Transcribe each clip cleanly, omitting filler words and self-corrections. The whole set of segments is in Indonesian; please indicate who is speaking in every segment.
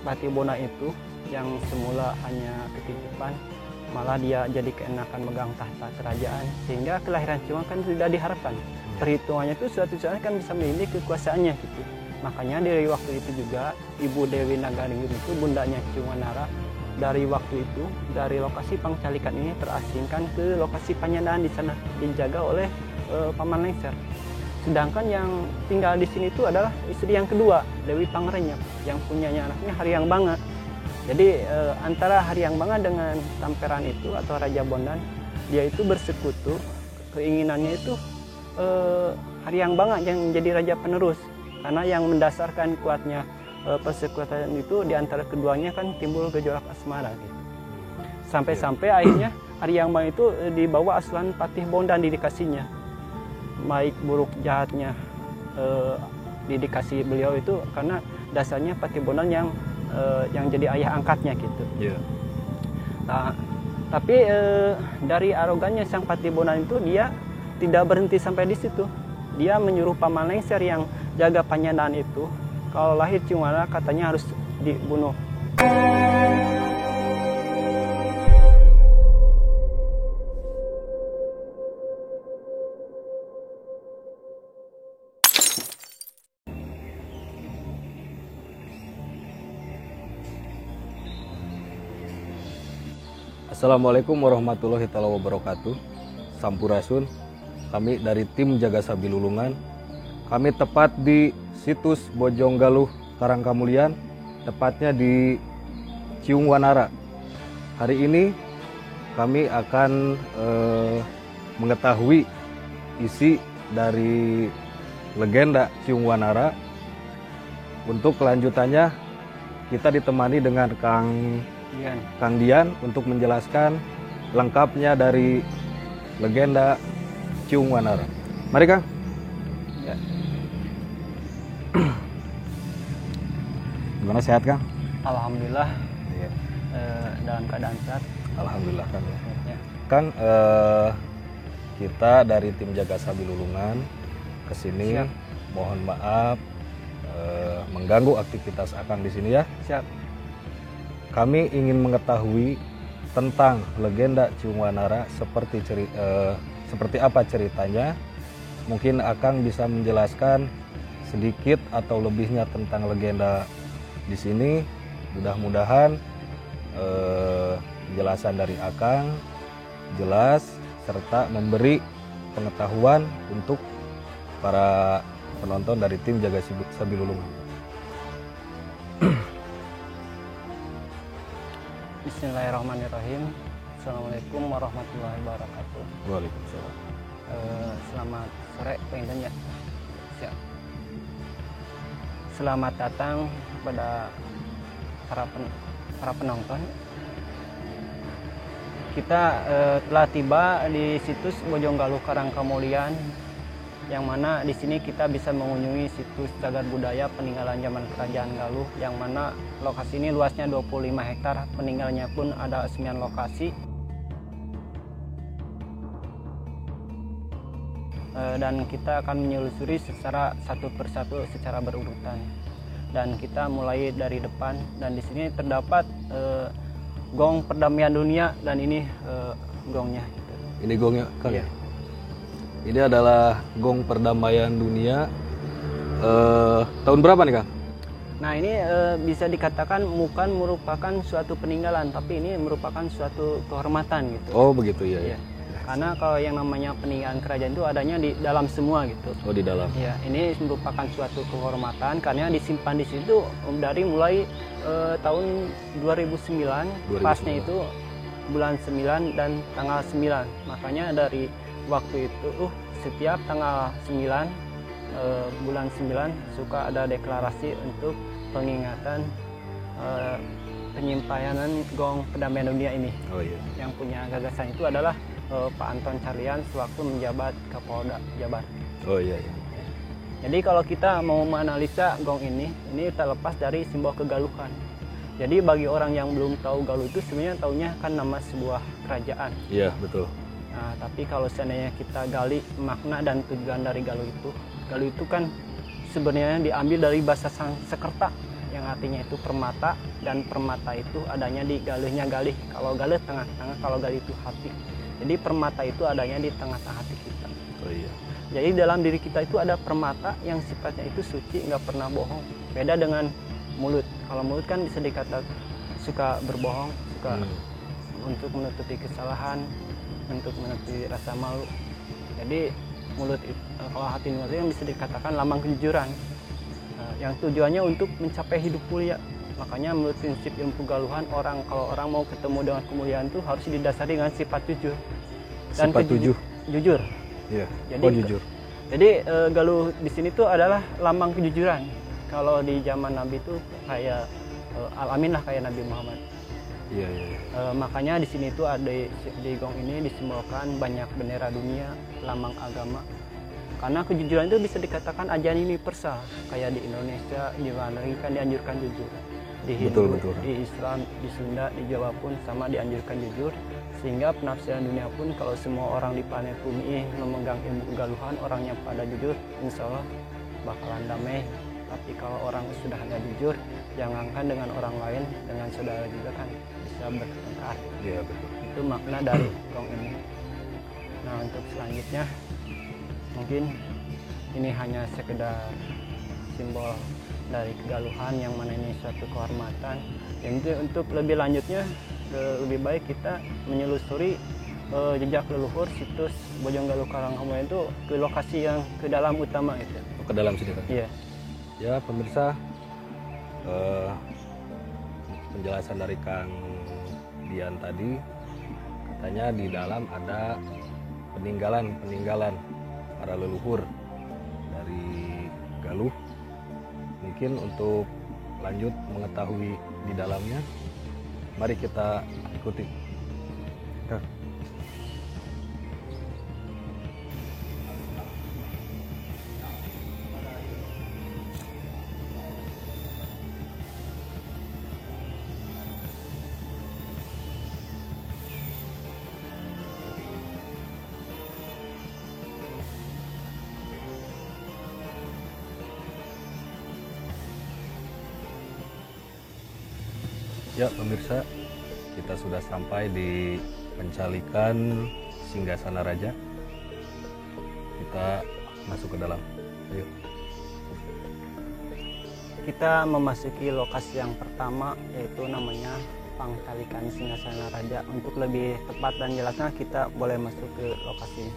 Speaker 1: Patibona itu yang semula hanya ketitipan, malah dia jadi keenakan megang tahta kerajaan, sehingga kelahiran Ciunga kan tidak diharapkan. Perhitungannya itu suatu saat kan bisa memiliki kekuasaannya gitu. Makanya dari waktu itu juga Ibu Dewi Nagaringgir itu bundanya Ciunga Nara dari waktu itu dari lokasi Pangcalikan ini terasingkan ke lokasi Panyandaan di sana dijaga oleh Paman Lengser. Sedangkan yang tinggal di sini itu adalah istri yang kedua, Dewi Pangrenyep, yang punyanya anaknya Haryang Banga. Jadi antara Haryang Banga dengan Tamperan itu atau Raja Bondan, dia itu bersekutu, keinginannya itu Haryang Banga yang menjadi raja penerus. Karena yang mendasarkan kuatnya persekutuan itu diantara keduanya kan timbul gejolak asmara gitu. Sampai-sampai akhirnya Haryang Banga itu dibawa Aslan Patih Bondan didikasinya. Baik buruk jahatnya didikasi beliau itu karena dasarnya Patih Bondan yang jadi ayah angkatnya gitu.
Speaker 2: Yeah.
Speaker 1: Nah, tapi dari arogannya sang Patih Bondan itu dia tidak berhenti sampai di situ. Dia menyuruh Paman Lengser yang jaga Panyandaan itu, kalau lahir Ciunga Nara katanya harus dibunuh.
Speaker 2: Assalamualaikum warahmatullahi wabarakatuh. Sampurasun. Kami dari tim Jaga Sabilulungan. Kami tepat di situs Bojonggaluh Karangkamulian, tepatnya di Ciunga Nara. Hari ini kami akan mengetahui isi dari legenda Ciunga Nara. Untuk kelanjutannya kita ditemani dengan Kang Dian untuk menjelaskan lengkapnya dari legenda Ciunga Nara. Mari Kang.
Speaker 1: Ya.
Speaker 2: Gimana, sehat Kang?
Speaker 1: Alhamdulillah.
Speaker 2: Iya.
Speaker 1: Dalam keadaan sehat.
Speaker 2: Alhamdulillah Kang.
Speaker 1: Ya.
Speaker 2: Kang, kita dari tim Jaga Sabilulungan kesini.
Speaker 1: Siap.
Speaker 2: Mohon maaf mengganggu aktivitas Akang di sini ya.
Speaker 1: Siap.
Speaker 2: Kami ingin mengetahui tentang legenda Ciunga Nara seperti apa ceritanya. Mungkin Akang bisa menjelaskan sedikit atau lebihnya tentang legenda di sini. Mudah-mudahan penjelasan dari Akang jelas serta memberi pengetahuan untuk para penonton dari tim Jaga Sabilulungan.
Speaker 1: Bismillahirrahmanirrahim. Assalamualaikum warahmatullahi wabarakatuh.
Speaker 2: Waalaikumsalam.
Speaker 1: Selamat sore, penginten ya. Siap. Selamat datang kepada para penonton. Kita telah tiba di situs Bojonggaluh Karangkamulian, yang mana di sini kita bisa mengunjungi situs cagar budaya peninggalan zaman Kerajaan Galuh, yang mana lokasi ini luasnya 25 hektar, peninggalnya pun ada 9 lokasi. Dan kita akan menyelusuri secara satu persatu secara berurutan. Dan kita mulai dari depan, dan di sini terdapat gong perdamaian dunia, dan ini gongnya.
Speaker 2: Ini gongnya Kang.
Speaker 1: Iya.
Speaker 2: Ini adalah gong perdamaian dunia. Tahun berapa nih Kang?
Speaker 1: Nah, ini bisa dikatakan bukan merupakan suatu peninggalan, tapi ini merupakan suatu kehormatan gitu.
Speaker 2: Oh begitu ya.
Speaker 1: Iya. Karena kalau yang namanya peninggalan kerajaan itu adanya di dalam semua gitu.
Speaker 2: Oh di dalam.
Speaker 1: Ya, ini merupakan suatu kehormatan karena disimpan di situ dari mulai tahun 2009, pasnya itu bulan 9 dan tanggal 9. Makanya dari waktu itu setiap tanggal 9 bulan 9 suka ada deklarasi untuk pengingatan penyimpanan gong perdamaian dunia ini.
Speaker 2: Oh iya.
Speaker 1: Yang punya gagasan itu adalah Pak Anton Carlian sewaktu menjabat Kapolda Jabar.
Speaker 2: Oh iya.
Speaker 1: Jadi kalau kita mau menganalisa gong ini terlepas dari simbol kegaluhan. Jadi bagi orang yang belum tahu Galuh itu sebenarnya taunya kan nama sebuah kerajaan.
Speaker 2: Iya betul.
Speaker 1: Nah, tapi kalau seandainya kita gali makna dan tujuan dari Galuh itu kan sebenarnya diambil dari bahasa Sanskerta yang artinya itu permata, dan permata itu adanya di galihnya galih. Kalau galih tengah-tengah, kalau galih itu hati. Jadi permata itu adanya di tengah-tengah hati kita.
Speaker 2: Oh iya.
Speaker 1: Jadi dalam diri kita itu ada permata yang sifatnya itu suci, nggak pernah bohong. Beda dengan mulut. Kalau mulut kan bisa dikatakan suka berbohong, suka untuk menutupi kesalahan, untuk menutupi rasa malu. Jadi mulut itu, kalau hati nurani yang bisa dikatakan lambang kejujuran, yang tujuannya untuk mencapai hidup mulia. Makanya menurut prinsip ilmu kegaluhan, kalau orang mau ketemu dengan kemuliaan itu harus didasari dengan sifat jujur. Dan
Speaker 2: sifat
Speaker 1: jujur.
Speaker 2: Iya.
Speaker 1: Jadi
Speaker 2: Jujur.
Speaker 1: Jadi galuh di sini tuh adalah lambang kejujuran. Kalau di zaman Nabi itu kayak al-amin lah, kayak Nabi Muhammad.
Speaker 2: Iya.
Speaker 1: Makanya di sini tuh ada di gong ini disimbolkan banyak bendera dunia, lambang agama. Karena kejujuran itu bisa dikatakan ajaran universal. Kayak di Indonesia, di mana kan dianjurkan jujur. Di Hindu,
Speaker 2: betul.
Speaker 1: di Islam, di Sunda, di Jawa pun sama dianjurkan jujur. Sehingga penafsiran dunia pun kalau semua orang di planet bumi memegang ilmu kegaluhan, orangnya pada jujur, insya Allah bakalan damai. Tapi kalau orang sudah nggak jujur, jangankan dengan orang lain, dengan saudara juga kan bisa bertengkar.
Speaker 2: Iya betul.
Speaker 1: Itu makna dari gong ini. Nah untuk selanjutnya, mungkin ini hanya sekedar simbol dari kegaluhan yang mana ini suatu kehormatan. Dan untuk lebih lanjutnya, lebih baik kita menyelusuri jejak leluhur situs Bojonggaluh Karangkomulen itu ke lokasi yang ke dalam utama itu.
Speaker 2: Ke dalam sini kan?
Speaker 1: Iya.
Speaker 2: Ya pemirsa, penjelasan dari Kang Dian tadi, katanya di dalam ada peninggalan para leluhur dari Galuh. Mungkin untuk lanjut mengetahui di dalamnya, mari kita ikuti. Ya pemirsa, kita sudah sampai di Pencalikan Singgasana Raja. Kita masuk ke dalam. Ayo.
Speaker 1: Kita memasuki lokasi yang pertama, yaitu namanya Pangcalikan Singgasana Raja. Untuk lebih tepat dan jelasnya kita boleh masuk ke lokasi ini.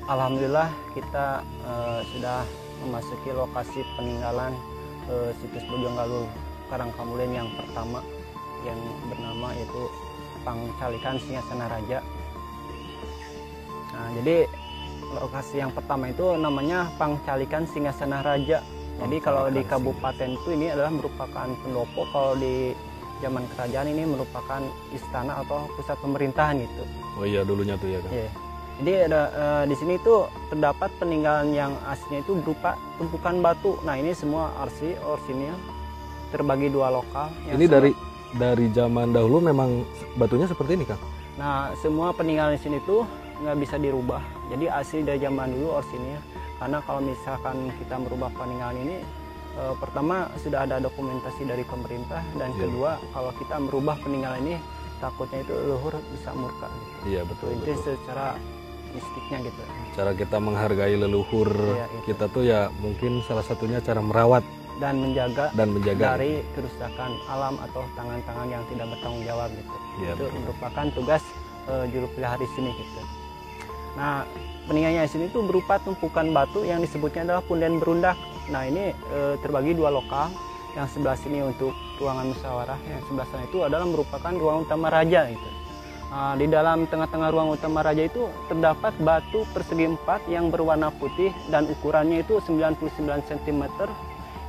Speaker 1: Alhamdulillah kita sudah memasuki lokasi peninggalan situs Bojonggaluh Karangkomulen yang pertama, yang bernama yaitu Pangcalikan Singgasana Raja. Nah, jadi lokasi yang pertama itu namanya Pangcalikan Singgasana Raja. Jadi kalau di kabupaten itu ini adalah merupakan pendopo, kalau di zaman kerajaan ini merupakan istana atau pusat pemerintahan gitu.
Speaker 2: Oh iya dulunya tuh ya kan.
Speaker 1: Yeah. Jadi ada di sini itu terdapat peninggalan yang aslinya itu berupa tumpukan batu. Nah ini semua orsinil terbagi dua lokal.
Speaker 2: Ini dari zaman dahulu memang batunya seperti ini Kang?
Speaker 1: Nah semua peninggalan di sini tuh nggak bisa dirubah. Jadi asli dari zaman dulu orsinil. Karena kalau misalkan kita merubah peninggalan ini, pertama sudah ada dokumentasi dari pemerintah, dan kedua kalau kita merubah peninggalan ini takutnya itu leluhur bisa murka. Gitu.
Speaker 2: Iya betul.
Speaker 1: Itu secara mistiknya gitu.
Speaker 2: Cara kita menghargai leluhur kita tuh ya mungkin salah satunya cara merawat
Speaker 1: dan menjaga dari kerusakan alam atau tangan-tangan yang tidak bertanggung jawab gitu.
Speaker 2: Ya,
Speaker 1: itu
Speaker 2: betul.
Speaker 1: merupakan tugas juru pelihara sini gitu. Nah peninggalannya di sini tuh berupa tumpukan batu yang disebutnya adalah punden berundak. Nah ini terbagi dua lokal. Yang sebelah sini untuk ruangan musyawarah, yang sebelah sana itu adalah merupakan ruang utama raja gitu. Di dalam tengah-tengah ruang utama raja itu terdapat batu persegi 4 yang berwarna putih dan ukurannya itu 99 cm.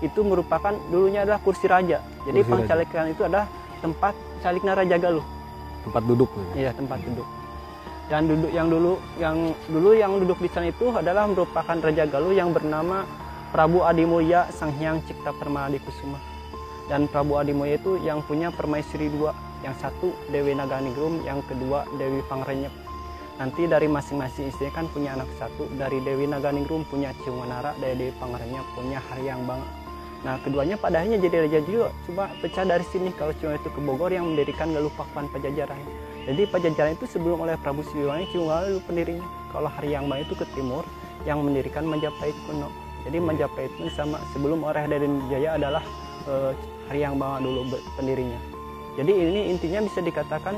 Speaker 1: Itu merupakan dulunya adalah kursi raja. Jadi Pangcalikan itu adalah tempat calikna Raja Galuh.
Speaker 2: Tempat duduk.
Speaker 1: Iya, tempat duduk. Dan yang dulu yang duduk di sana itu adalah merupakan Raja Galuh yang bernama Prabu Adimulya Sanghyang Cipta Permadikusuma. Dan Prabu Adimulya itu yang punya permaisuri dua, yang satu Dewi Naganingrum, yang kedua Dewi Pangrenyep. Nanti dari masing-masing istrinya kan punya anak satu. Dari Dewi Naganingrum punya Ciunganara, dari Dewi Pangrenyep punya Haryang Banga. Nah, keduanya pada akhirnya jadi raja juga. Coba pecah dari sini kalau Ciunganara itu ke Bogor yang mendirikan Galuh Pakuan Pajajaran. Jadi Pajajaran itu sebelum oleh Prabu Siliwangi, Ciunganara dulu pendirinya. Kalau Haryang Banga itu ke timur yang mendirikan Majapahit kuno. Jadi Majapahit itu sama sebelum oleh Raden Wijaya adalah Haryang Banga dulu pendirinya. Jadi ini intinya bisa dikatakan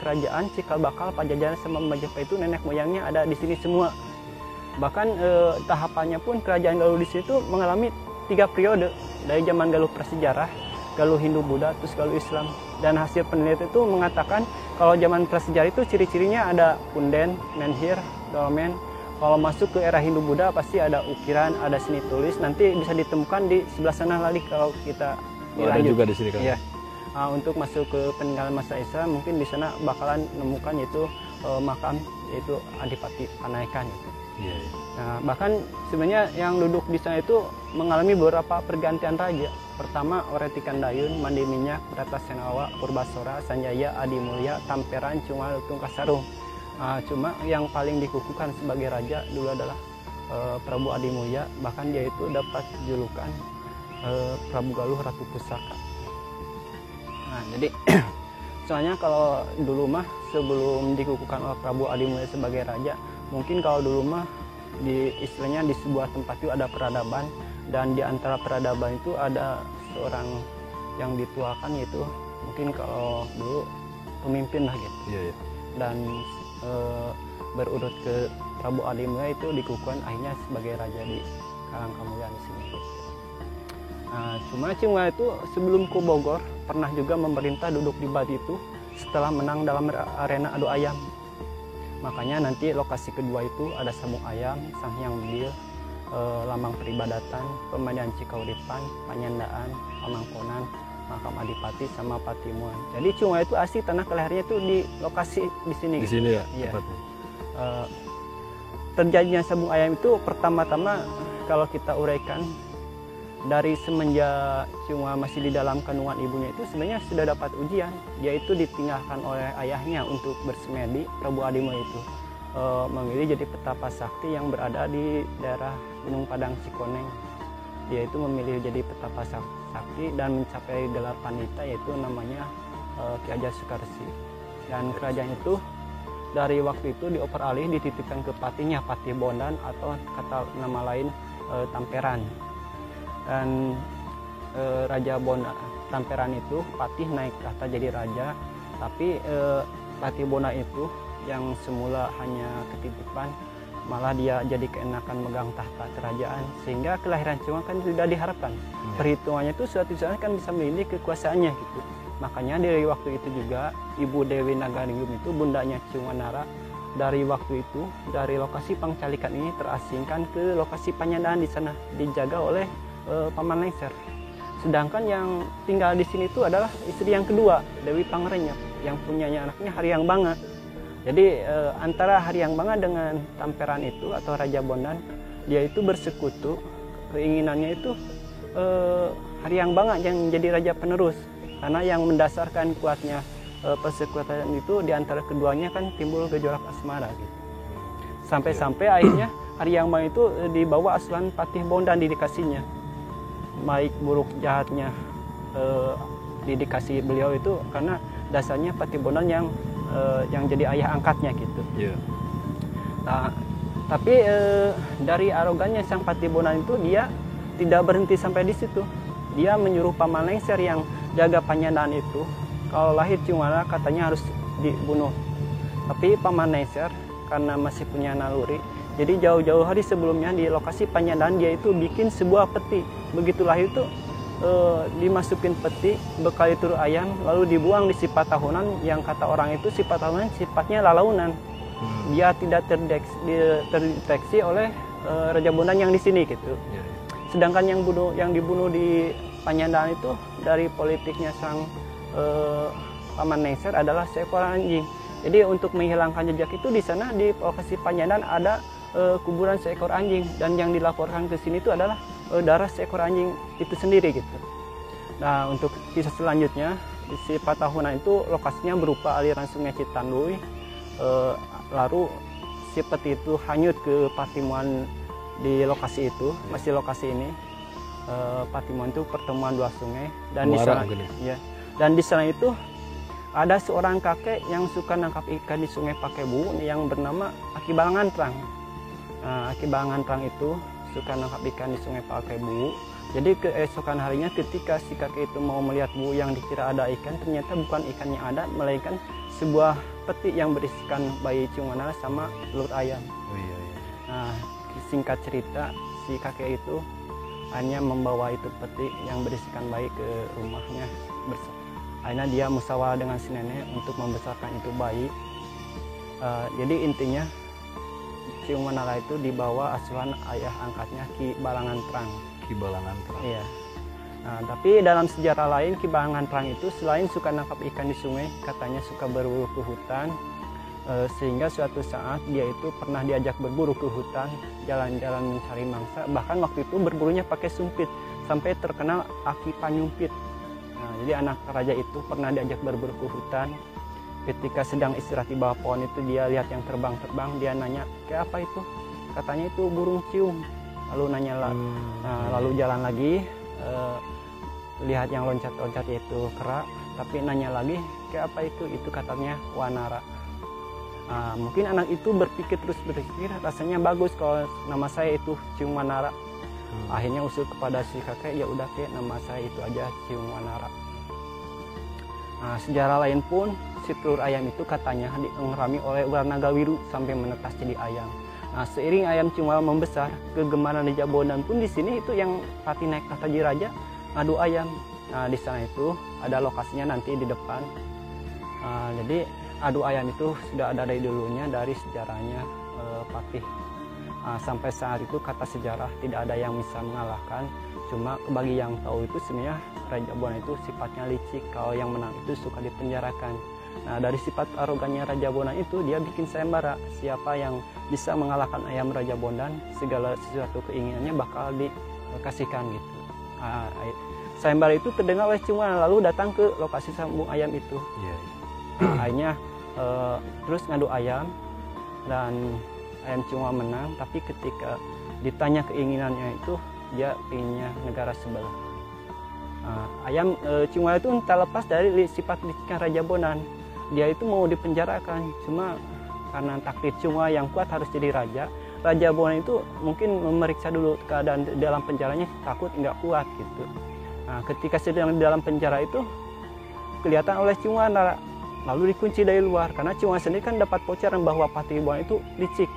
Speaker 1: kerajaan Cikal Bakal, Pajajaran sama Majapahit itu nenek moyangnya ada di sini semua. Bahkan tahapannya pun kerajaan Galuh di situ mengalami 3 periode, dari zaman Galuh prasejarah, Galuh Hindu-Buddha, terus Galuh Islam. Dan hasil penelitian itu mengatakan kalau zaman prasejarah itu ciri-cirinya ada punden, menhir, dolmen. Kalau masuk ke era Hindu-Buddha pasti ada ukiran, ada seni tulis. Nanti bisa ditemukan di sebelah sana lagi kalau kita
Speaker 2: ada juga di sini kan?
Speaker 1: Iya. Untuk masuk ke peninggalan masa Islam mungkin di sana bakalan menemukan yaitu makam yaitu Adipati Panaikan gitu.
Speaker 2: Iya.
Speaker 1: Nah, bahkan sebenarnya yang duduk di sana itu mengalami beberapa pergantian raja. Pertama Oretikan Dayun, Mandi Minyak, Bratasenawa, Purbasora, Sanjaya, Adimulya, Tamperan, Cuma Lutung Kasarung. Cuma yang paling dikukuhkan sebagai raja dulu adalah Prabu Adimulya. Bahkan dia itu dapat julukan Prabu Galuh Ratu Pusaka. Nah, jadi soalnya kalau dulu mah sebelum dikukuhkan oleh Prabu Adimulya sebagai raja, mungkin kalau dulu mah istilahnya di sebuah tempat itu ada peradaban, dan di antara peradaban itu ada seorang yang dituakan, yaitu mungkin kalau dulu pemimpin lah gitu.
Speaker 2: Iya, iya.
Speaker 1: Dan berurut ke Prabu Adimulya itu dikukuhkan akhirnya sebagai raja di Karangkamuyan di sini. Nah, cuma itu sebelum ke Bogor pernah juga memerintah duduk di Bati itu setelah menang dalam arena adu ayam. Makanya nanti lokasi kedua itu ada Sabung Ayam, Sanghyang Bedil, Lambang Peribadatan, Pemandian Cikauripan, Panyandaan, Pamangkonan, Makam Adipati sama Patimuan. Jadi cuma itu asli tanah kelahirannya itu di lokasi di sini.
Speaker 2: Di sini ya,
Speaker 1: iya.
Speaker 2: tepatnya.
Speaker 1: Terjadinya Sabung Ayam itu pertama-tama kalau kita uraikan dari semenjak Cuma masih di dalam kandungan ibunya itu sebenarnya sudah dapat ujian. Dia itu ditinggalkan oleh ayahnya untuk bersemedi. Prabu Adimulya itu memilih jadi petapa sakti yang berada di daerah Gunung Padang Cikoneng. Dia itu memilih jadi petapa sakti dan mencapai gelar pandita, yaitu namanya Ki Hajar Sukarsi. Dan kerajaan itu dari waktu itu dioper alih dititipkan ke patinya, Patih Bondan atau kata nama lain Tamperan. Dan Raja Bondan Tamperan itu Patih naik tahta jadi raja, tapi Patih Bondan itu yang semula hanya ketitipan malah dia jadi keenakan megang tahta kerajaan, sehingga kelahiran Cuma kan tidak diharapkan. Perhitungannya itu suatu saat kan bisa memilih kekuasaannya gitu. Makanya dari waktu itu juga Ibu Dewi Naganingrum itu bundanya Ciunganara dari waktu itu dari lokasi Pangcalikan ini terasingkan ke lokasi Panyandaan di sana, dijaga oleh Paman Lengser. Sedangkan yang tinggal di sini itu adalah istri yang kedua, Dewi Pangrenyep, yang punyanya anaknya Haryang Banga. Jadi antara Haryang Banga dengan Tamperan itu atau Raja Bondan, dia itu bersekutu. Keinginannya itu Haryang Banga yang menjadi raja penerus, karena yang mendasarkan kuatnya persekutuan itu di antara keduanya kan timbul gejolak asmara gitu. Sampai-sampai akhirnya Haryang Banga itu dibawa Aslan Patih Bondan didikasinya. Baik buruk jahatnya didikasi beliau itu karena dasarnya Patih Bondan yang jadi ayah angkatnya gitu.
Speaker 2: Yeah.
Speaker 1: Nah, tapi dari arogannya sang Patih Bondan itu dia tidak berhenti sampai di situ. Dia menyuruh Paman Lengser yang jaga Panyandaan itu, kalau lahir Ciunganara katanya harus dibunuh. Tapi Paman Lengser karena masih punya naluri, jadi jauh-jauh hari sebelumnya di lokasi Panyandaan dia itu bikin sebuah peti. Begitu lahir itu dimasukin peti, bekali turun ayam, lalu dibuang di sifat tahunan yang kata orang itu sifat tahunan sifatnya lalaunan. Dia tidak terdeteksi oleh Raja Bondan yang di sini gitu. Sedangkan yang dibunuh di Panyandaan itu dari politiknya sang Paman Lengser adalah seekor anjing. Jadi untuk menghilangkan jejak itu di sana di lokasi Panyandan ada kuburan seekor anjing, dan yang dilaporkan ke sini itu adalah darah seekor anjing itu sendiri gitu. Nah, untuk kisah selanjutnya si Patahunan itu lokasinya berupa aliran Sungai Citanduy, lalu si peti itu hanyut ke Patimuan di lokasi itu, masih lokasi ini. Patimuan itu pertemuan dua sungai, dan di sana ya, dan di sana itu ada seorang kakek yang suka nangkap ikan di Sungai Pakebu yang bernama Aki Balangantrang. Aki Balangantrang itu suka nangkap ikan di Sungai Pakebu. Jadi keesokan harinya ketika si kakek itu mau melihat bu yang dikira ada ikan, ternyata bukan ikan yang ada, melainkan sebuah peti yang berisikan bayi Ciumanara sama telur ayam.
Speaker 2: Oh, iya, iya.
Speaker 1: Nah, singkat cerita si kakek itu hanya membawa itu peti yang berisikan bayi ke rumahnya. Akhirnya dia musyawarah dengan si nenek untuk membesarkan itu bayi. Jadi intinya Ciumanara itu dibawa asuhan ayah angkatnya Ki Balangantrang.
Speaker 2: Ki Balangantrang.
Speaker 1: Iya. Nah, tapi dalam sejarah lain Ki Balangantrang itu selain suka nangkap ikan di sungai, katanya suka berburu ke hutan, sehingga suatu saat dia itu pernah diajak berburu ke hutan, jalan-jalan mencari mangsa. Bahkan waktu itu berburunya pakai sumpit, sampai terkenal Aki Panyumpit. Nah, jadi anak raja itu pernah diajak berburu ke hutan. Ketika sedang istirahat di bawah pohon itu dia lihat yang terbang-terbang, dia nanya, "Kayak apa itu?" Katanya itu burung cium. Lalu nanya lalu jalan lagi, lihat yang loncat-loncat itu kera, tapi nanya lagi, "Kayak apa itu?" Itu katanya wanara. Mungkin anak itu berpikir rasanya bagus kalau nama saya itu Ciumanara. Akhirnya usul kepada si kakek, ya udah kek, nama saya itu aja Ciumanara. Sejarah lain pun si telur ayam itu katanya diengerami oleh ular naga wiru sampai menetas jadi ayam. Seiring ayam Ciumanara membesar, kegemaran Raja Bondan pun di sini itu yang pati naik tahta jadi raja ngadu ayam. Di sana itu ada lokasinya nanti di depan. Jadi adu ayam itu sudah ada dari dulunya, dari sejarahnya Patih. Sampai saat itu kata sejarah tidak ada yang bisa mengalahkan. Cuma bagi yang tahu itu sebenarnya Raja Bondan itu sifatnya licik. Kalau yang menang itu suka dipenjarakan. Dari sifat arogannya Raja Bondan itu dia bikin sayembara. Siapa yang bisa mengalahkan ayam Raja Bondan, segala sesuatu keinginannya bakal dikasihkan gitu. Sayembara itu terdengar oleh Ciumanara, lalu datang ke lokasi sambung ayam itu. Akhirnya terus ngadu ayam, dan ayam Ciumanara menang. Tapi ketika ditanya keinginannya itu, dia inginnya negara sebelah. Ayam Ciumanara itu entah lepas dari sifat liciknya Raja Bondan. Dia itu mau dipenjarakan, cuma karena takdir Ciumanara yang kuat harus jadi raja. Raja Bondan itu mungkin memeriksa dulu keadaan dalam penjaranya, takut nggak kuat gitu. Ketika sedang di dalam penjara itu kelihatan oleh Ciumanara, lalu dikunci dari luar karena Ciumanara sendiri kan dapat bocoran bahwa Patih Bondan itu licik.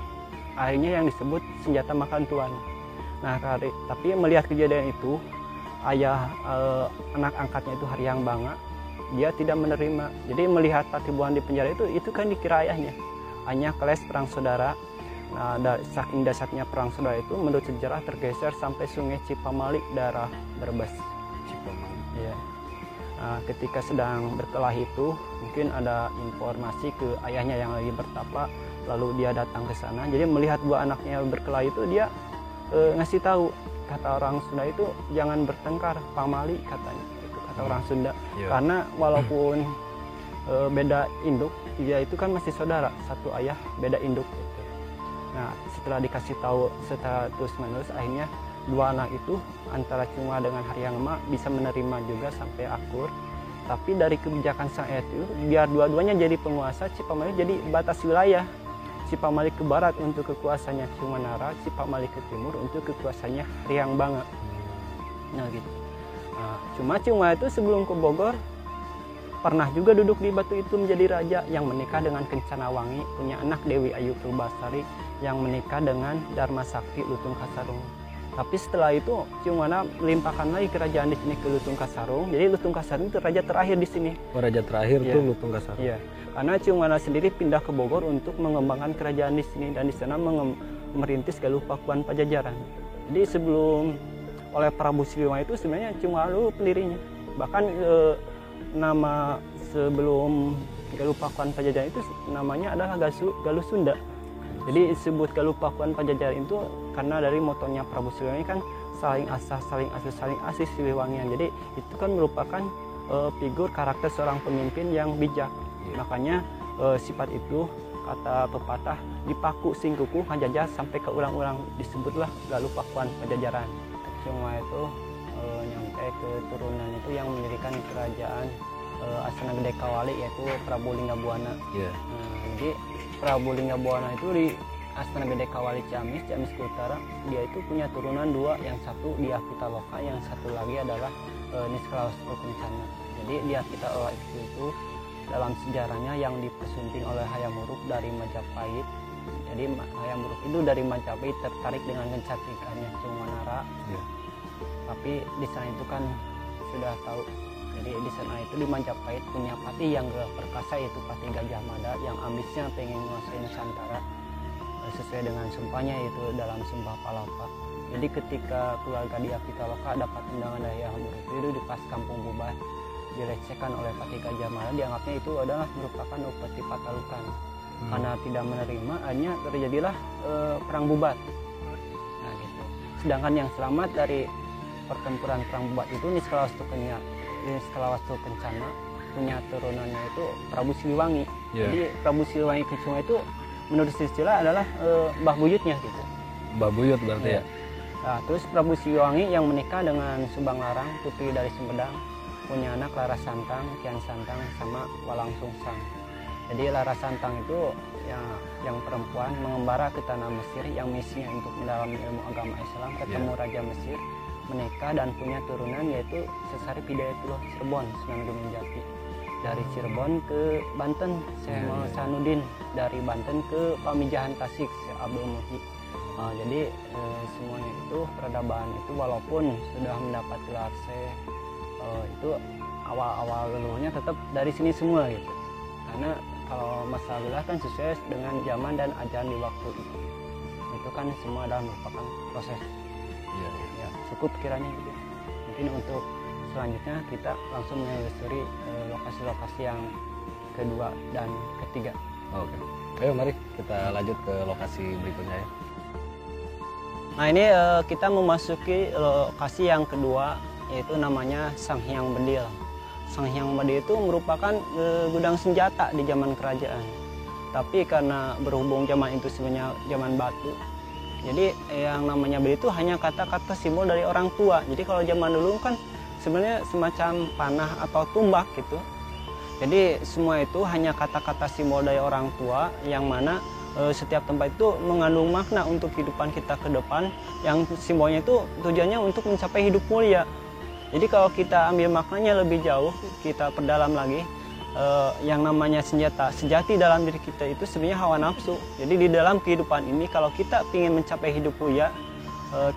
Speaker 1: Akhirnya yang disebut senjata makan tuan. Tapi melihat kejadian itu, ayah anak angkatnya itu Haryang Banga, dia tidak menerima. Jadi melihat Patih Bondan di penjara itu kan dikira ayahnya. Hanya keles perang saudara. Saking dasarnya perang saudara itu menurut sejarah tergeser sampai Sungai Cipamalik daerah Brebes. Ya. Ketika sedang berkelahi itu mungkin ada informasi ke ayahnya yang lagi bertapa, lalu dia datang ke sana. Jadi melihat dua anaknya berkelahi itu dia ngasih tahu, kata orang Sunda itu jangan bertengkar, pamali katanya, itu kata orang Sunda. Karena walaupun beda induk, dia itu kan masih saudara, satu ayah beda induk gitu. Setelah dikasih tahu secara terus menerus, akhirnya dua anak itu antara Ciumanara dengan Haryang Banga bisa menerima juga sampai akur. Tapi dari kebijakan sang ayah itu, biar dua-duanya jadi penguasa, Cipamalik jadi batas wilayah. Cipamalik ke barat untuk kekuasaannya Ciumanara, Cipamalik ke timur untuk kekuasaannya Haryang Banga. Gitu. Cuma Ciumanara itu sebelum ke Bogor pernah juga duduk di batu itu menjadi raja, yang menikah dengan Kencana Wangi, punya anak Dewi Ayu Purbasari yang menikah dengan Dharma Sakti Lutung Kasarung. Tapi setelah itu Ciumanara melimpahkan lagi kerajaan di sini ke Lutung Kasarung. Jadi Lutung Kasarung itu raja terakhir di sini.
Speaker 2: Raja terakhir itu Lutung Kasarung.
Speaker 1: Iya. Karena Ciumanara sendiri pindah ke Bogor untuk mengembangkan kerajaan di sini, dan di sana merintis Galuh Pakuan Pajajaran. Jadi sebelum oleh Prabu Siliwangi itu sebenarnya Ciumanara dulu pendirinya. Bahkan nama sebelum Galuh Pakuan Pajajaran itu namanya adalah Galuh Sunda. Jadi disebut Galuh Pakuan Pajajaran itu karena dari motonya Prabu Siliwangi kan saling asah, saling asuh, saling asih Siliwangian. Jadi itu kan merupakan figur karakter seorang pemimpin yang bijak. Makanya sifat itu, kata pepatah, dipaku sing kuku ngajajah sampai ke ulang-ulang, disebutlah Galuh Pakuan Pajajaran. Cuma itu nyampe ke turunan itu yang mendirikan kerajaan Astana Gede Kawali, yaitu Prabu Linggabuana. Jadi Prabu Linggabuana itu di Astana Gede Kawali Ciamis ke utara, dia itu punya turunan dua, yang satu Dyah Pitaloka, yang satu lagi adalah Niskalawastu Kencana. Jadi Dyah Pitaloka itu dalam sejarahnya yang dipersunting oleh Hayam Wuruk dari Majapahit. Jadi Hayam Wuruk itu dari Majapahit tertarik dengan kecantikannya Cung Wanara. Tapi di sana itu kan sudah tahu, jadi di sana itu di Majapahit punya patih yang gak perkasa, yaitu Patih Gajah Mada, yang ambisnya pengen menguasai Nusantara sesuai dengan sumpahnya, yaitu dalam Sumpah Palapa. Jadi ketika keluarga Dyah Pitaloka dapat undangan dari Hayam Wuruk itu di pas kampung Bubar, dilecehkan oleh Patih Gajah Mada, dianggapnya itu adalah merupakan upeti patalukan. Karena tidak menerima, akhirnya terjadilah perang Bubat. Nah, gitu. Sedangkan yang selamat dari pertempuran perang Bubat itu Niskalawastu Kencana, punya turunannya itu Prabu Siliwangi. Jadi Prabu Siliwangi Kencana itu menurut istilah adalah mbah buyutnya gitu.
Speaker 2: Mbah buyut berarti ya.
Speaker 1: Nah, terus Prabu Siliwangi yang menikah dengan Subang Larang, putri dari Sumedang, punya anak Lara Santang, Kian Santang, sama Walang Sungsang. Jadi Lara Santang itu yang perempuan mengembara ke tanah Mesir, yang misinya untuk mendalami ilmu agama Islam, ketemu Raja Mesir, menikah dan punya turunan, yaitu Sesari Hidayatullah Cirebon, Sunan Gunung Jati. Dari Cirebon ke Banten, Syekh Sanudin. Dari Banten ke Pamijahan Tasik, Syekh Abdul Muhi. Jadi semuanya itu peradaban itu walaupun sudah mendapat gelar Syekh, itu awal-awal leluhurnya tetap dari sini semua gitu. Karena kalau masalah gelar kan sesuai dengan zaman dan ajaran di waktu itu. Itu kan semua adalah merupakan proses. Ya, cukup kiranya gitu. Mungkin untuk selanjutnya kita langsung menelusuri lokasi-lokasi yang kedua dan ketiga.
Speaker 2: Oke. Ayo mari kita lanjut ke lokasi berikutnya ya.
Speaker 1: Nah, ini kita memasuki lokasi yang kedua, yaitu namanya Sanghyang Bedil. Sanghyang Bedil itu merupakan gudang senjata di zaman kerajaan. Tapi karena berhubung zaman itu sebenarnya zaman batu, jadi yang namanya bedil itu hanya kata-kata simbol dari orang tua. Jadi kalau zaman dulu kan sebenarnya semacam panah atau tumbak gitu. Jadi semua itu hanya kata-kata simbol dari orang tua, yang mana setiap tempat itu mengandung makna untuk kehidupan kita ke depan, yang simbolnya itu tujuannya untuk mencapai hidup mulia. Jadi kalau kita ambil maknanya lebih jauh, kita perdalam lagi, yang namanya senjata sejati dalam diri kita itu sebenarnya hawa nafsu. Jadi di dalam kehidupan ini kalau kita ingin mencapai hidup mulia,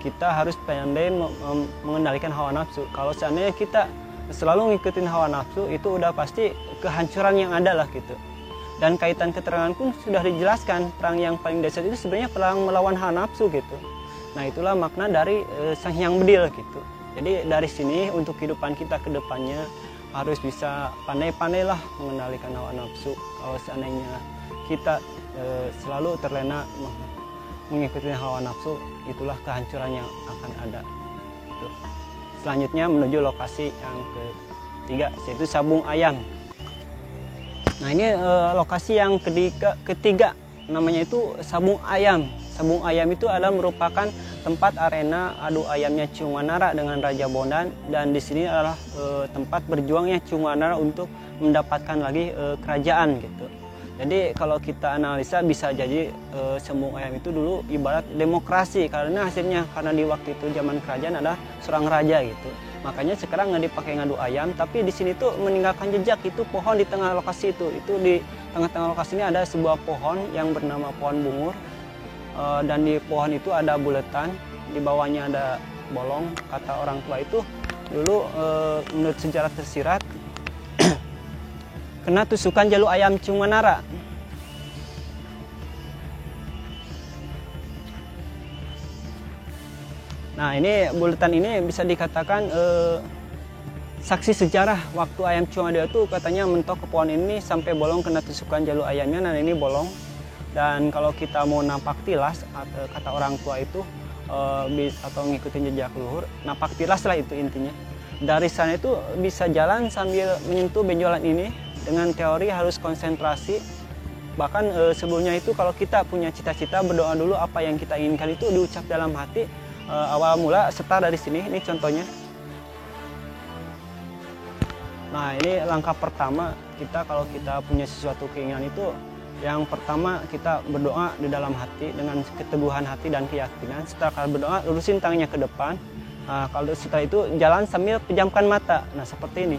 Speaker 1: kita harus pandai mengendalikan hawa nafsu. Kalau seandainya kita selalu ngikutin hawa nafsu, itu udah pasti kehancuran yang ada lah gitu. Dan kaitan keterangan pun sudah dijelaskan, perang yang paling dahsyat itu sebenarnya perang melawan hawa nafsu gitu. Nah, itulah makna dari Sanghyang Bedil gitu. Jadi dari sini untuk kehidupan kita ke depannya harus bisa pandai-pandailah mengendalikan hawa nafsu. Kalau seandainya kita selalu terlena mengikuti hawa nafsu, itulah kehancuran yang akan ada. Selanjutnya menuju lokasi yang ketiga, yaitu Sabung Ayam. Nah, ini lokasi yang ketiga, namanya itu Sabung Ayam. Sabung Ayam itu adalah merupakan tempat arena adu ayamnya Cung Wanara dengan Raja Bondan, dan di sini adalah tempat berjuangnya Cung Wanara untuk mendapatkan lagi kerajaan gitu. Jadi kalau kita analisa bisa jadi Sabung Ayam itu dulu ibarat demokrasi, karena di waktu itu zaman kerajaan adalah seorang raja gitu. Makanya sekarang nggak dipakai ngadu ayam, tapi di sini tuh meninggalkan jejak, itu pohon di tengah lokasi itu. Itu di tengah-tengah lokasi ini ada sebuah pohon yang bernama pohon bungur. Dan di pohon itu ada buletan, di bawahnya ada bolong. Kata orang tua itu dulu menurut sejarah tersirat kena tusukan jalu ayam Cung Wanara. Nah, ini buletan ini bisa dikatakan saksi sejarah waktu ayam Cimadua itu katanya mentok ke pohon ini sampai bolong kena tusukan jalur ayamnya. Nah ini bolong. Dan kalau kita mau napak tilas, kata orang tua itu atau ngikutin jejak luhur, napak tilas lah itu intinya. Dari sana itu bisa jalan sambil menyentuh benjolan ini dengan teori harus konsentrasi. Bahkan sebelumnya itu kalau kita punya cita-cita, berdoa dulu apa yang kita inginkan itu diucap dalam hati. Awal mula start dari sini, ini contohnya. Nah ini langkah pertama kita kalau kita punya sesuatu keinginan itu, yang pertama kita berdoa di dalam hati dengan keteguhan hati dan keyakinan. Setelah berdoa, lurusin tangannya ke depan. Nah, kalau setelah itu jalan sambil pejamkan mata. Nah seperti ini.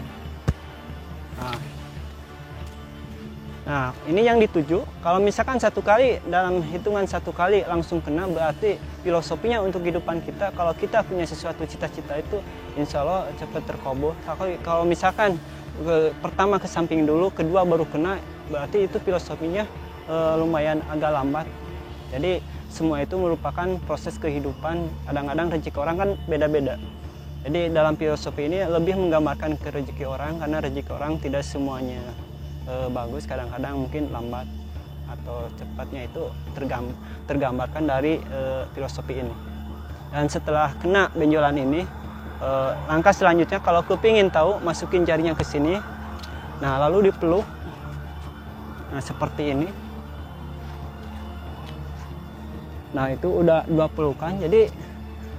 Speaker 1: Nah ini yang dituju. Kalau misalkan satu kali, dalam hitungan satu kali langsung kena, berarti filosofinya untuk kehidupan kita, kalau kita punya sesuatu cita-cita itu insya Allah cepat terkabul. Kalau misalkan pertama ke samping dulu, kedua baru kena, berarti itu filosofinya lumayan agak lambat. Jadi semua itu merupakan proses kehidupan. Kadang-kadang rezeki orang kan beda-beda. Jadi dalam filosofi ini lebih menggambarkan ke rezeki orang, karena rezeki orang tidak semuanya bagus, kadang-kadang mungkin lambat atau cepatnya itu tergambarkan dari filosofi ini. Dan setelah kena benjolan ini, langkah selanjutnya kalau kepingin tahu, masukin jarinya ke sini. Nah lalu dipeluk. Nah seperti ini. Nah itu udah 2 pelukan. Jadi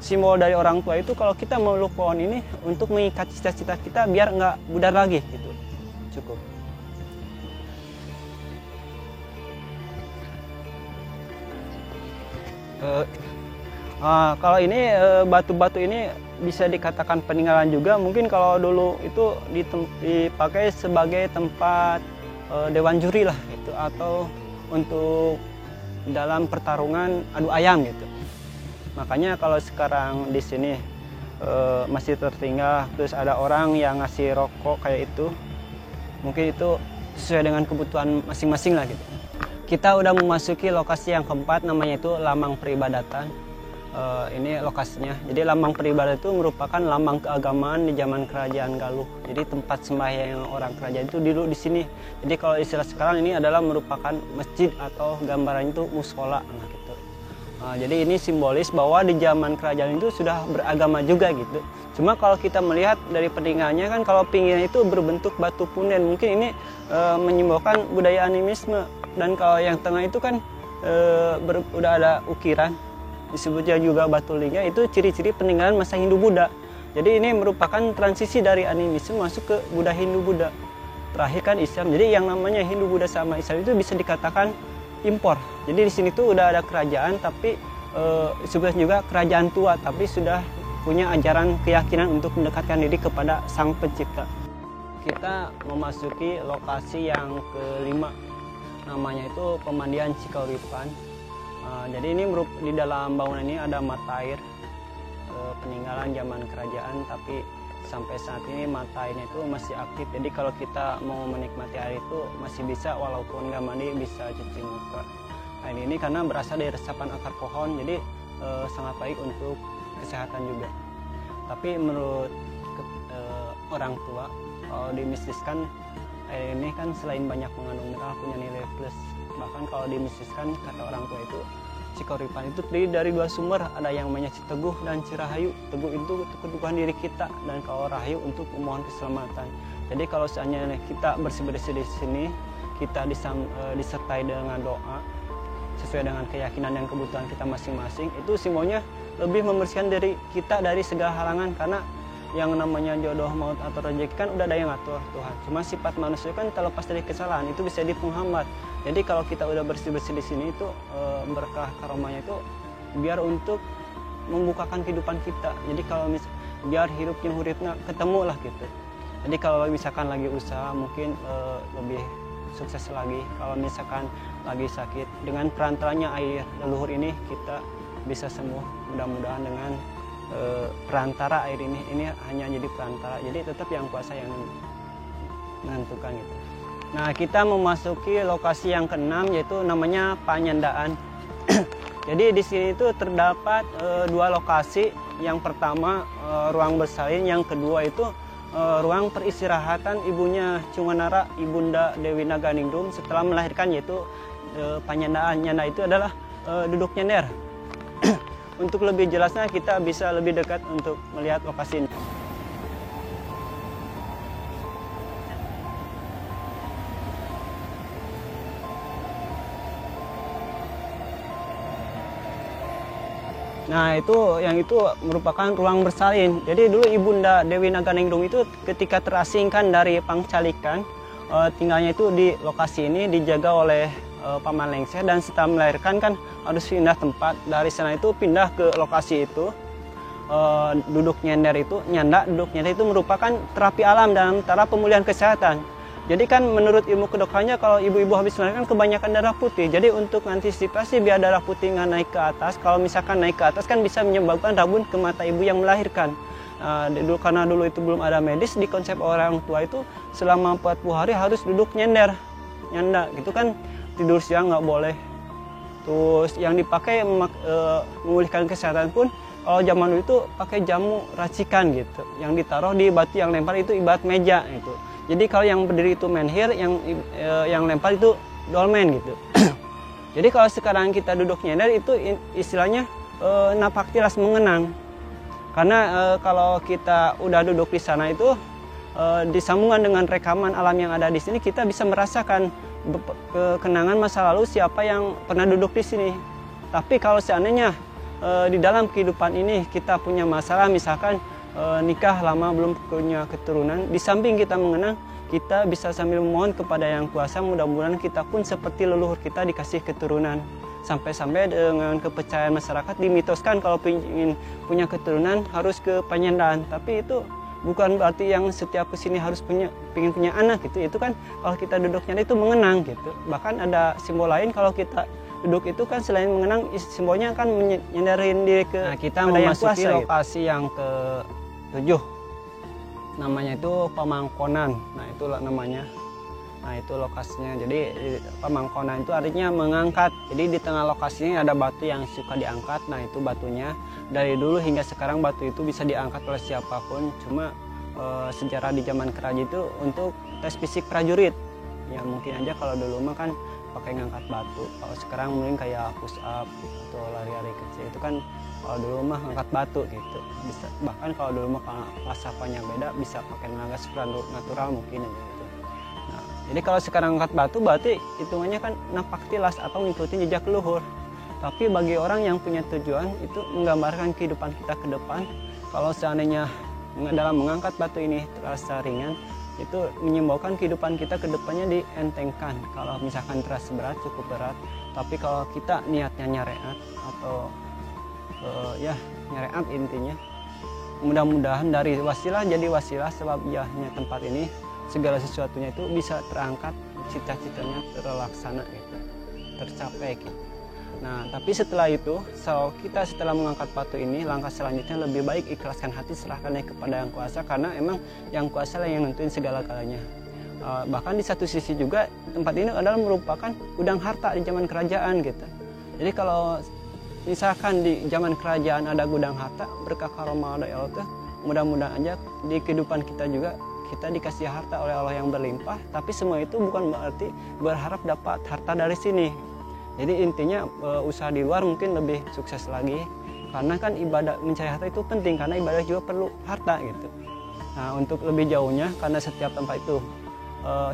Speaker 1: simbol dari orang tua itu kalau kita meluk pohon ini untuk mengikat cita-cita kita biar nggak pudar lagi gitu. Cukup. Kalau ini batu-batu ini bisa dikatakan peninggalan juga. Mungkin kalau dulu itu dipakai sebagai tempat dewan juri lah gitu, atau untuk dalam pertarungan adu ayam gitu. Makanya kalau sekarang di sini masih tertinggal, terus ada orang yang ngasih rokok kayak itu, mungkin itu sesuai dengan kebutuhan masing-masing lah gitu. Kita udah memasuki lokasi yang keempat, namanya itu Lambang Peribadatan. Ini lokasinya. Jadi Lambang Peribadatan itu merupakan lambang keagamaan di zaman Kerajaan Galuh. Jadi tempat sembahyang orang kerajaan itu dulu di sini. Jadi kalau istilah sekarang ini adalah merupakan masjid atau gambaran itu musola. Nah, gitu. Jadi ini simbolis bahwa di zaman kerajaan itu sudah beragama juga gitu. Cuma kalau kita melihat dari peninggalannya kan, kalau pinggirnya itu berbentuk batu punden, mungkin ini menyimbolkan budaya animisme. Dan kalau yang tengah itu kan udah ada ukiran, disebutnya juga batu lingga, itu ciri-ciri peninggalan masa Hindu-Buddha. Jadi ini merupakan transisi dari animisme masuk ke budaya Hindu-Buddha. Terakhir kan Islam. Jadi yang namanya Hindu-Buddha sama Islam itu bisa dikatakan impor. Jadi di sini tuh udah ada kerajaan, tapi sebenarnya juga kerajaan tua, tapi sudah punya ajaran keyakinan untuk mendekatkan diri kepada Sang Pencipta. Kita memasuki lokasi yang kelima, namanya itu Pemandian Cikauripan. Jadi ini di dalam bangunan ini ada mata air peninggalan zaman kerajaan, tapi sampai saat ini mata airnya itu masih aktif. Jadi kalau kita mau menikmati air itu masih bisa, walaupun nggak mandi bisa cuci muka. Air ini karena berasal dari resapan akar pohon, jadi sangat baik untuk kesehatan juga. Tapi menurut orang tua, kalau dimistiskan, air ini kan selain banyak mengandung mineral, punya nilai plus. Bahkan kalau dimistiskan, kata orang tua itu, Cikauripan itu terdiri dari 2 sumber, ada yang namanya Citeguh dan Cirahayu. Teguh itu untuk keteguhan diri kita, dan kalau Rahayu untuk memohon keselamatan. Jadi kalau seandainya kita bersih-bersih di sini, kita disertai dengan doa sesuai dengan keyakinan dan kebutuhan kita masing-masing, itu simbolnya lebih membersihkan diri kita dari segala halangan. Karena yang namanya jodoh, maut, atau rezeki kan udah ada yang ngatur Tuhan. Cuma sifat manusia kan terlepas dari kesalahan, itu bisa dipenghambat. Jadi kalau kita udah bersih-bersih di sini itu berkah karomanya itu biar untuk membukakan kehidupan kita. Jadi kalau biar hirupnya huripnya ketemu lah gitu. Jadi kalau misalkan lagi usaha mungkin lebih sukses lagi. Kalau misalkan lagi sakit, dengan perantaranya air leluhur ini kita bisa sembuh. Mudah-mudahan dengan perantara air ini hanya jadi perantara, jadi tetap yang kuasa yang menentukan gitu. Nah kita memasuki lokasi yang keenam, yaitu namanya Panyandaan. Jadi di sini itu terdapat 2 lokasi. Yang pertama ruang bersalin, yang kedua itu ruang peristirahatan ibunya Cunganara, Ibunda Dewi Naganingrum setelah melahirkan, yaitu penyandaan nyanda itu adalah duduk nyender. Untuk lebih jelasnya kita bisa lebih dekat untuk melihat lokasi ini. Nah, yang itu merupakan ruang bersalin. Jadi dulu Ibunda Dewi Naganingrum itu ketika terasingkan dari Pangcalikan, tinggalnya itu di lokasi ini dijaga oleh Paman Lengser, dan setelah melahirkan kan harus pindah tempat. Dari sana itu pindah ke lokasi itu. Duduk nyender itu, duduk nyender itu merupakan terapi alam dalam cara pemulihan kesehatan. Jadi kan menurut ilmu kedokterannya kalau ibu-ibu habis melahirkan kebanyakan darah putih. Jadi untuk antisipasi biar darah putih nggak naik ke atas, kalau misalkan naik ke atas kan bisa menyebabkan rabun ke mata ibu yang melahirkan. Karena dulu itu belum ada medis, di konsep orang tua itu selama 40 hari harus duduk nyanda gitu kan, tidur siang nggak boleh. Terus yang dipakai memulihkan kesehatan pun kalau zaman dulu itu pakai jamu racikan gitu, yang ditaruh di batu yang lempar itu ibarat meja gitu. Jadi kalau yang berdiri itu menhir, yang lempar itu dolmen gitu. Jadi kalau sekarang kita duduk nyender itu istilahnya napak tilas mengenang. Karena kalau kita udah duduk di sana itu disambungkan dengan rekaman alam yang ada di sini, kita bisa merasakan kenangan masa lalu siapa yang pernah duduk di sini. Tapi kalau seandainya di dalam kehidupan ini kita punya masalah, misalkan nikah lama belum punya keturunan, di samping kita mengenang, kita bisa sambil memohon kepada Yang Kuasa, mudah-mudahan kita pun seperti leluhur kita dikasih keturunan. Sampai-sampai dengan kepercayaan masyarakat dimitoskan kalau ingin punya keturunan harus ke penyandaan. Tapi itu bukan berarti yang setiap kesini harus ingin punya anak gitu. Itu kan kalau kita duduknya itu mengenang gitu. Bahkan ada simbol lain kalau kita duduk itu kan selain mengenang, simbolnya kan menyandarin diri ke kita memasuki lokasi yang ke-7, namanya itu Pamangkonan. Nah itulah namanya. Nah itu lokasinya. Jadi Pamangkonan itu artinya mengangkat. Jadi di tengah lokasinya ada batu yang suka diangkat. Nah itu batunya dari dulu hingga sekarang batu itu bisa diangkat oleh siapapun. Cuma sejarah di zaman Keraji itu untuk tes fisik prajurit. Ya mungkin aja kalau dulu mah kan pakai ngangkat batu. Kalau sekarang mungkin kayak push up atau lari-lari kecil itu kan kalau dulu mah ngangkat batu gitu. Bisa, bahkan kalau dulu mah falsafahnya beda, bisa pakai tenaga supranatural mungkin aja gitu. Nah, jadi kalau sekarang ngangkat batu berarti hitungannya kan napak tilas atau ngikutin jejak leluhur. Tapi bagi orang yang punya tujuan itu menggambarkan kehidupan kita ke depan. Kalau seandainya dalam mengangkat batu ini terasa ringan, itu menyimbolkan kehidupan kita ke depannya dientengkan. Kalau misalkan terasa berat, cukup berat. Tapi kalau kita niatnya nyareat atau nyareat intinya, mudah-mudahan dari wasilah jadi wasilah, sebab yahnya tempat ini segala sesuatunya itu bisa terangkat, cita-citanya terlaksana gitu, tercapai gitu. Nah tapi setelah itu, kita setelah mengangkat batu ini, langkah selanjutnya lebih baik ikhlaskan hati, serahkannya kepada Yang Kuasa, karena emang Yang Kuasa lah yang nentuin segala-galanya. Bahkan di satu sisi juga tempat ini adalah merupakan gudang harta di zaman kerajaan gitu. Jadi kalau misalkan di zaman kerajaan ada gudang harta, berkah karomah Allah itu, mudah-mudahan aja di kehidupan kita juga kita dikasih harta oleh Allah yang berlimpah. Tapi semua itu bukan berarti berharap dapat harta dari sini. Jadi intinya usaha di luar mungkin lebih sukses lagi, karena kan ibadah mencari harta itu penting, karena ibadah juga perlu harta gitu. Nah untuk lebih jauhnya, karena setiap tempat itu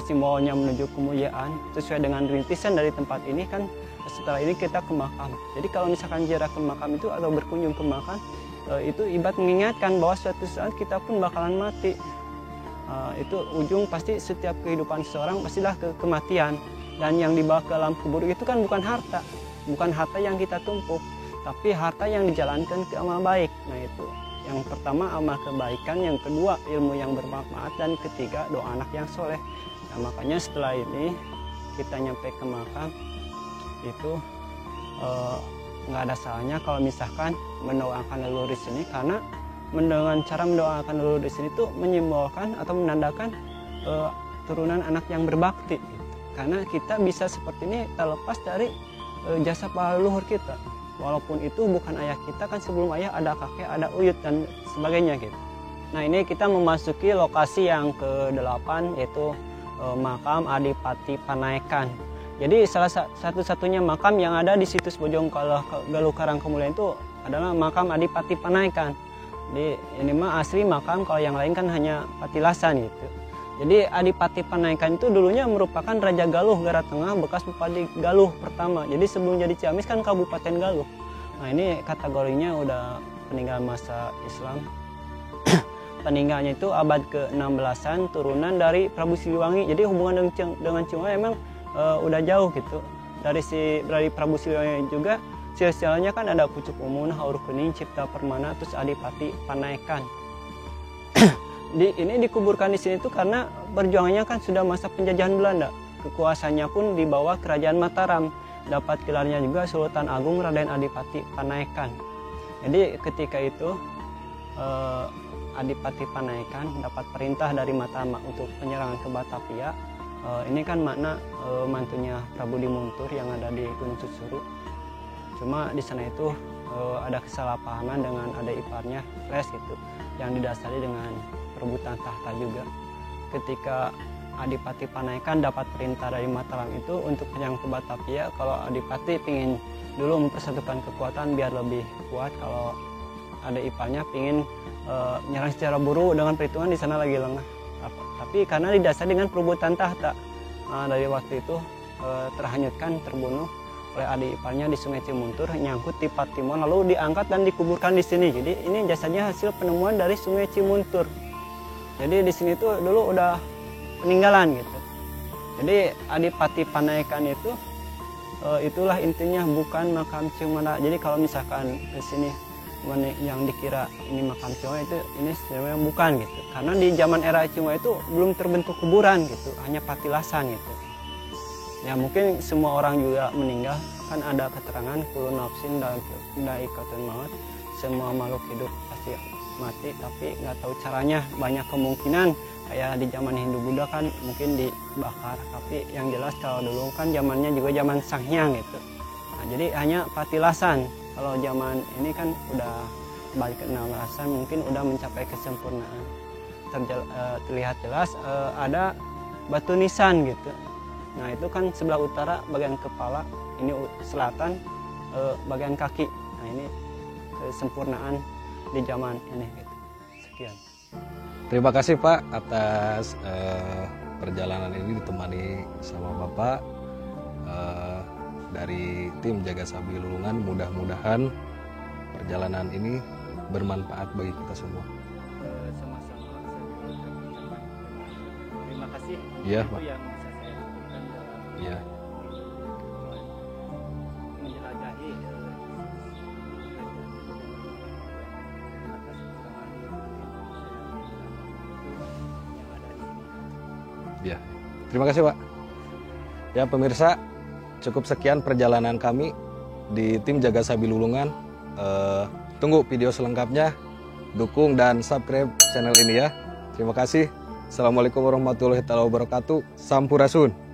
Speaker 1: simbolnya menuju kemuliaan sesuai dengan rintisan dari tempat ini kan, setelah ini kita ke makam. Jadi kalau misalkan jarak ke makam itu atau berkunjung ke makam itu ibarat mengingatkan bahwa suatu saat kita pun bakalan mati. Itu ujung pasti setiap kehidupan seseorang pastilah ke kematian. Dan yang dibawa ke alam kubur itu kan bukan harta yang kita tumpuk, tapi harta yang dijalankan ke amal baik. Nah itu yang pertama amal kebaikan, yang kedua ilmu yang bermanfaat, dan ketiga doa anak yang soleh. Nah makanya setelah ini kita nyampe ke makam itu nggak ada salahnya kalau misalkan mendoakan leluhur di sini, karena dengan cara mendoakan leluhur di sini tuh menyimbolkan atau menandakan turunan anak yang berbakti. Karena kita bisa seperti ini terlepas dari jasa para leluhur kita. Walaupun itu bukan ayah kita, kan sebelum ayah ada kakek, ada uyut dan sebagainya gitu. Nah, ini kita memasuki lokasi yang ke-8 yaitu makam Adipati Panaikan. Jadi salah satu-satunya makam yang ada di situs Bojonggaluh Karangkemulian itu adalah makam Adipati Panaikan. Jadi ini mah asli makam, kalau yang lain kan hanya patilasan gitu. Jadi Adipati Panaikan itu dulunya merupakan Raja Galuh Gara Tengah, bekas Bupati Galuh pertama. Jadi sebelum jadi Ciamis kan Kabupaten Galuh. Nah, ini kategorinya udah peninggalan masa Islam. Peninggalnya itu abad ke-16an, turunan dari Prabu Siliwangi. Jadi hubungan dengan Ciumayue emang udah jauh gitu. Dari Prabu Siliwangi juga silsilahnya kan ada Pucuk Umun, Haur Kuning, Cipta Permana, terus Adipati Panaikan. Ini dikuburkan di sini tuh karena perjuangannya kan sudah masa penjajahan Belanda. Kekuasaannya pun di bawah Kerajaan Mataram. Dapat gelarnya juga Sultan Agung Raden Adipati Panaikan. Jadi ketika itu Adipati Panaikan dapat perintah dari Mataram untuk penyerangan ke Batavia. Ini kan makna mantunya Prabu Dimuntur yang ada di Gunung Susuru. Cuma di sana itu ada kesalahpahaman dengan adik iparnya, Les gitu, yang didasari dengan perebutan tahta juga. Ketika Adipati Panaikan dapat perintah dari Mataram itu untuk menyerang ke Batavia, kalau Adipati ingin dulu mempersatukan kekuatan biar lebih kuat, kalau adik iparnya ingin menyerang secara buru dengan perhitungan di sana lagi lengah. Tapi karena didasari dengan perebutan tahta, dari waktu itu terhanyutkan, terbunuh oleh adik iparnya di Sungai Cimuntur, nyangkut di Patimon, lalu diangkat dan dikuburkan di sini. Jadi ini jasanya hasil penemuan dari Sungai Cimuntur. Jadi di sini tuh dulu udah peninggalan gitu. Jadi Adipati Panaikan itu itulah intinya, bukan makam Ciumara. Jadi kalau misalkan di sini yang dikira ini makam Ciumayue itu ini sebenarnya bukan gitu. Karena di zaman era Ciumayue itu belum terbentuk kuburan gitu, hanya patilasan gitu. Ya mungkin semua orang juga meninggal, kan ada keterangan kullu nafsin dha'iqatul maut, semua makhluk hidup pasti mati, tapi nggak tahu caranya. Banyak kemungkinan kayak di zaman Hindu Buddha kan mungkin dibakar, tapi yang jelas kalau dulu kan zamannya juga zaman Sanghyang gitu. Nah, jadi hanya patilasan. Kalau zaman ini kan udah balik ke 16-an, mungkin udah mencapai kesempurnaan. Terlihat jelas ada batu nisan gitu. Nah itu kan sebelah utara bagian kepala, ini selatan bagian kaki. Nah ini kesempurnaan di zaman ini gitu. Sekian.
Speaker 2: Terima kasih Pak atas perjalanan ini ditemani sama Bapak dari tim Jaga Sabi Lulungan. Mudah-mudahan perjalanan ini bermanfaat bagi kita semua.
Speaker 1: Sama-sama. Terima kasih.
Speaker 2: Iya,
Speaker 1: Itu
Speaker 2: Pak.
Speaker 1: yang bisa saya lakukan dalam
Speaker 2: Iya.
Speaker 1: menjelajahi atas kesamaan yang ada di sini.
Speaker 2: Ya, terima kasih Pak. Ya pemirsa, cukup sekian perjalanan kami di tim Jaga Sabi Lulungan. Tunggu video selengkapnya, dukung dan subscribe channel ini ya. Terima kasih. Assalamualaikum warahmatullahi wabarakatuh. Sampurasun.